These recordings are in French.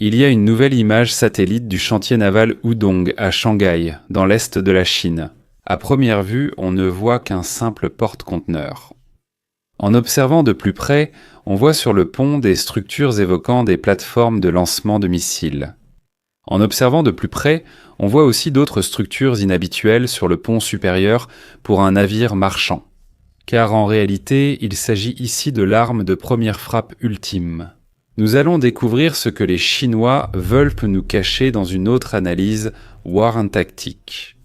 Il y a une nouvelle image satellite du chantier naval Hudong à Shanghai, dans l'est de la Chine. À première vue, on ne voit qu'un simple porte-conteneur. En observant de plus près, on voit sur le pont des structures évoquant des plateformes de lancement de missiles. En observant de plus près, on voit aussi d'autres structures inhabituelles sur le pont supérieur pour un navire marchand. Car en réalité, il s'agit ici de l'arme de première frappe ultime. Nous allons découvrir ce que les Chinois veulent nous cacher dans une autre analyse, War and Tactique.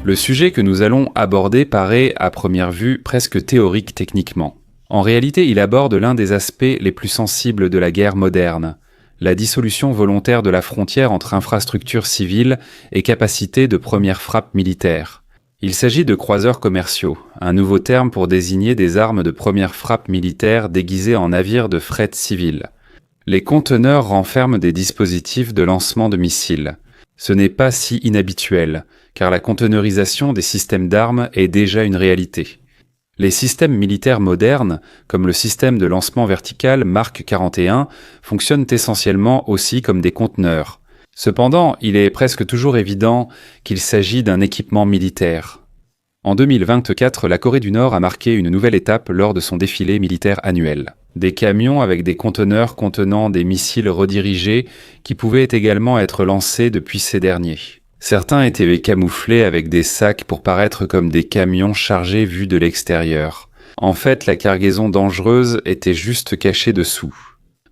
Le sujet que nous allons aborder paraît, à première vue, presque théorique techniquement. En réalité, il aborde l'un des aspects les plus sensibles de la guerre moderne, la dissolution volontaire de la frontière entre infrastructures civiles et capacités de première frappe militaire. Il s'agit de croiseurs commerciaux, un nouveau terme pour désigner des armes de première frappe militaire déguisées en navires de fret civil. Les conteneurs renferment des dispositifs de lancement de missiles. Ce n'est pas si inhabituel, car la conteneurisation des systèmes d'armes est déjà une réalité. Les systèmes militaires modernes, comme le système de lancement vertical Mark 41, fonctionnent essentiellement aussi comme des conteneurs. Cependant, il est presque toujours évident qu'il s'agit d'un équipement militaire. En 2024, la Corée du Nord a marqué une nouvelle étape lors de son défilé militaire annuel. Des camions avec des conteneurs contenant des missiles redirigés qui pouvaient également être lancés depuis ces derniers. Certains étaient camouflés avec des sacs pour paraître comme des camions chargés vus de l'extérieur. En fait, la cargaison dangereuse était juste cachée dessous.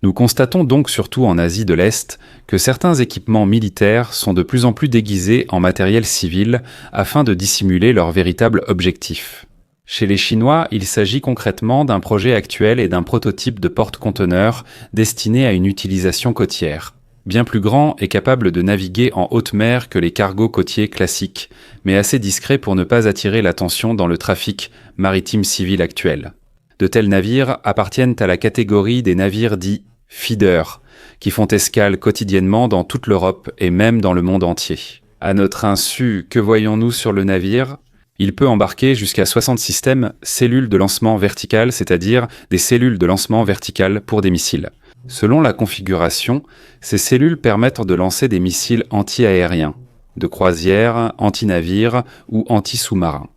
Nous constatons donc surtout en Asie de l'Est que certains équipements militaires sont de plus en plus déguisés en matériel civil afin de dissimuler leur véritable objectif. Chez les Chinois, il s'agit concrètement d'un projet actuel et d'un prototype de porte-conteneur destiné à une utilisation côtière. Bien plus grand et capable de naviguer en haute mer que les cargos côtiers classiques, mais assez discret pour ne pas attirer l'attention dans le trafic maritime civil actuel. De tels navires appartiennent à la catégorie des navires dits « feeders », qui font escale quotidiennement dans toute l'Europe et même dans le monde entier. À notre insu, que voyons-nous sur le navire ? Il peut embarquer jusqu'à 60 systèmes cellules de lancement vertical, c'est-à-dire des cellules de lancement vertical pour des missiles. Selon la configuration, ces cellules permettent de lancer des missiles anti-aériens, de croisière, anti-navires ou anti-sous-marins.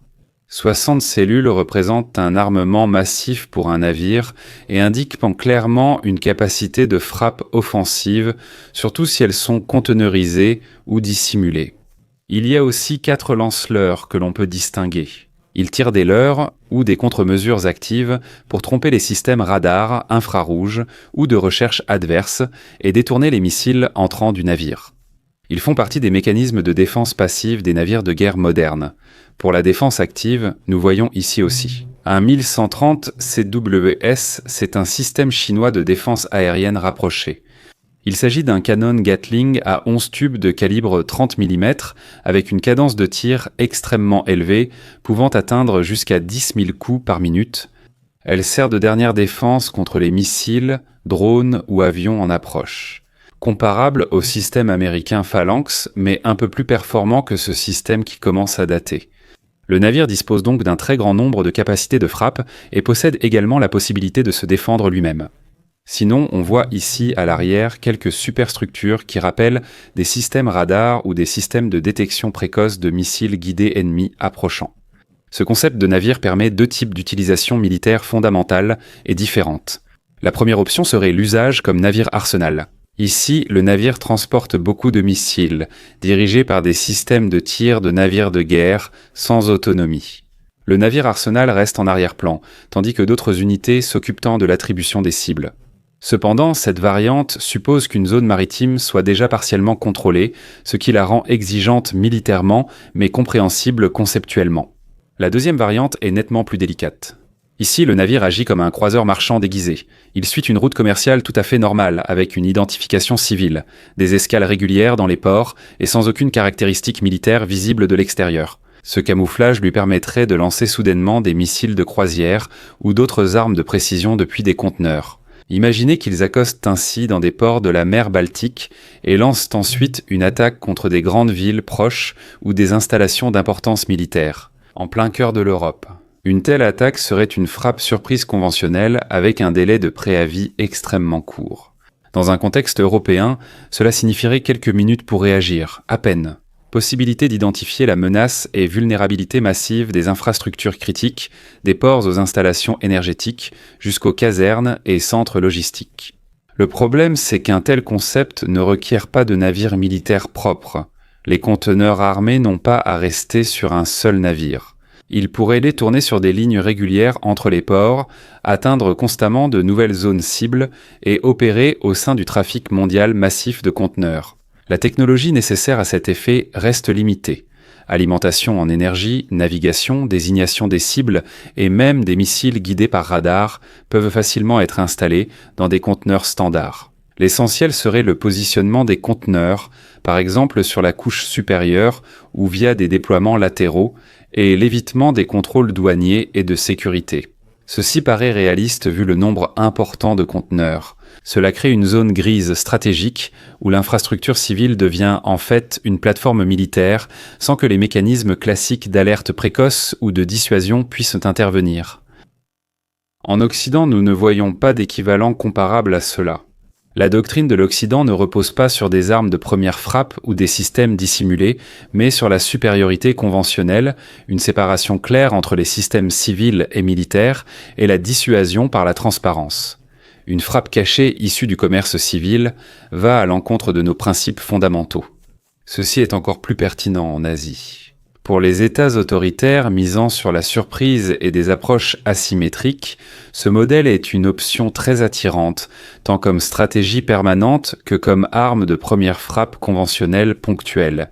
60 cellules représentent un armement massif pour un navire et indiquent clairement une capacité de frappe offensive, surtout si elles sont conteneurisées ou dissimulées. Il y a aussi 4 lance-leurres que l'on peut distinguer. Ils tirent des leurres ou des contre-mesures actives pour tromper les systèmes radars, infrarouges ou de recherche adverse et détourner les missiles entrant du navire. Ils font partie des mécanismes de défense passive des navires de guerre modernes. Pour la défense active, nous voyons ici aussi. Un 1130 CWS, c'est un système chinois de défense aérienne rapproché. Il s'agit d'un canon Gatling à 11 tubes de calibre 30 mm avec une cadence de tir extrêmement élevée, pouvant atteindre jusqu'à 10 000 coups par minute. Elle sert de dernière défense contre les missiles, drones ou avions en approche. Comparable au système américain Phalanx, mais un peu plus performant que ce système qui commence à dater. Le navire dispose donc d'un très grand nombre de capacités de frappe et possède également la possibilité de se défendre lui-même. Sinon, on voit ici à l'arrière quelques superstructures qui rappellent des systèmes radars ou des systèmes de détection précoce de missiles guidés ennemis approchant. Ce concept de navire permet 2 types d'utilisation militaire fondamentales et différentes. La première option serait l'usage comme navire arsenal. Ici, le navire transporte beaucoup de missiles, dirigés par des systèmes de tir de navires de guerre sans autonomie. Le navire arsenal reste en arrière-plan, tandis que d'autres unités s'occupent de l'attribution des cibles. Cependant, cette variante suppose qu'une zone maritime soit déjà partiellement contrôlée, ce qui la rend exigeante militairement, mais compréhensible conceptuellement. La deuxième variante est nettement plus délicate. Ici, le navire agit comme un croiseur marchand déguisé. Il suit une route commerciale tout à fait normale, avec une identification civile, des escales régulières dans les ports et sans aucune caractéristique militaire visible de l'extérieur. Ce camouflage lui permettrait de lancer soudainement des missiles de croisière ou d'autres armes de précision depuis des conteneurs. Imaginez qu'ils accostent ainsi dans des ports de la mer Baltique et lancent ensuite une attaque contre des grandes villes proches ou des installations d'importance militaire, en plein cœur de l'Europe. Une telle attaque serait une frappe surprise conventionnelle avec un délai de préavis extrêmement court. Dans un contexte européen, cela signifierait quelques minutes pour réagir, à peine. Possibilité d'identifier la menace et vulnérabilité massive des infrastructures critiques, des ports aux installations énergétiques, jusqu'aux casernes et centres logistiques. Le problème, c'est qu'un tel concept ne requiert pas de navires militaires propres. Les conteneurs armés n'ont pas à rester sur un seul navire. Ils pourraient les tourner sur des lignes régulières entre les ports, atteindre constamment de nouvelles zones cibles et opérer au sein du trafic mondial massif de conteneurs. La technologie nécessaire à cet effet reste limitée. Alimentation en énergie, navigation, désignation des cibles et même des missiles guidés par radar peuvent facilement être installés dans des conteneurs standards. L'essentiel serait le positionnement des conteneurs, par exemple sur la couche supérieure ou via des déploiements latéraux, et l'évitement des contrôles douaniers et de sécurité. Ceci paraît réaliste vu le nombre important de conteneurs. Cela crée une zone grise stratégique où l'infrastructure civile devient en fait une plateforme militaire sans que les mécanismes classiques d'alerte précoce ou de dissuasion puissent intervenir. En Occident, nous ne voyons pas d'équivalent comparable à cela. La doctrine de l'Occident ne repose pas sur des armes de première frappe ou des systèmes dissimulés, mais sur la supériorité conventionnelle, une séparation claire entre les systèmes civils et militaires et la dissuasion par la transparence. Une frappe cachée issue du commerce civil va à l'encontre de nos principes fondamentaux. Ceci est encore plus pertinent en Asie. Pour les États autoritaires misant sur la surprise et des approches asymétriques, ce modèle est une option très attirante, tant comme stratégie permanente que comme arme de première frappe conventionnelle ponctuelle.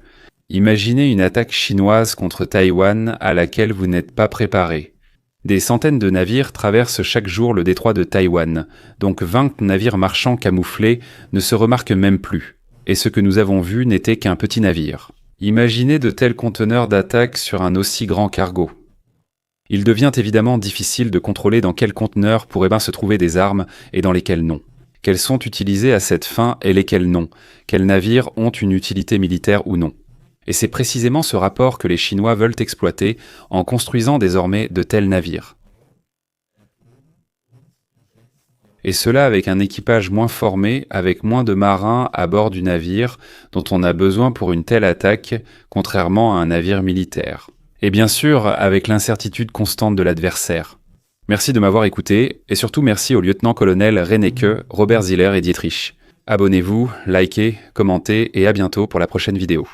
Imaginez une attaque chinoise contre Taïwan à laquelle vous n'êtes pas préparé. Des centaines de navires traversent chaque jour le détroit de Taïwan, donc 20 navires marchands camouflés ne se remarquent même plus, et ce que nous avons vu n'était qu'un petit navire. Imaginez de tels conteneurs d'attaque sur un aussi grand cargo. Il devient évidemment difficile de contrôler dans quels conteneurs pourraient bien se trouver des armes et dans lesquels non. Quels sont utilisés à cette fin et lesquels non. Quels navires ont une utilité militaire ou non. Et c'est précisément ce rapport que les Chinois veulent exploiter en construisant désormais de tels navires. Et cela avec un équipage moins formé, avec moins de marins à bord du navire dont on a besoin pour une telle attaque, contrairement à un navire militaire. Et bien sûr, avec l'incertitude constante de l'adversaire. Merci de m'avoir écouté, et surtout merci au lieutenant-colonel Rennecke, Robert Ziller et Dietrich. Abonnez-vous, likez, commentez, et à bientôt pour la prochaine vidéo.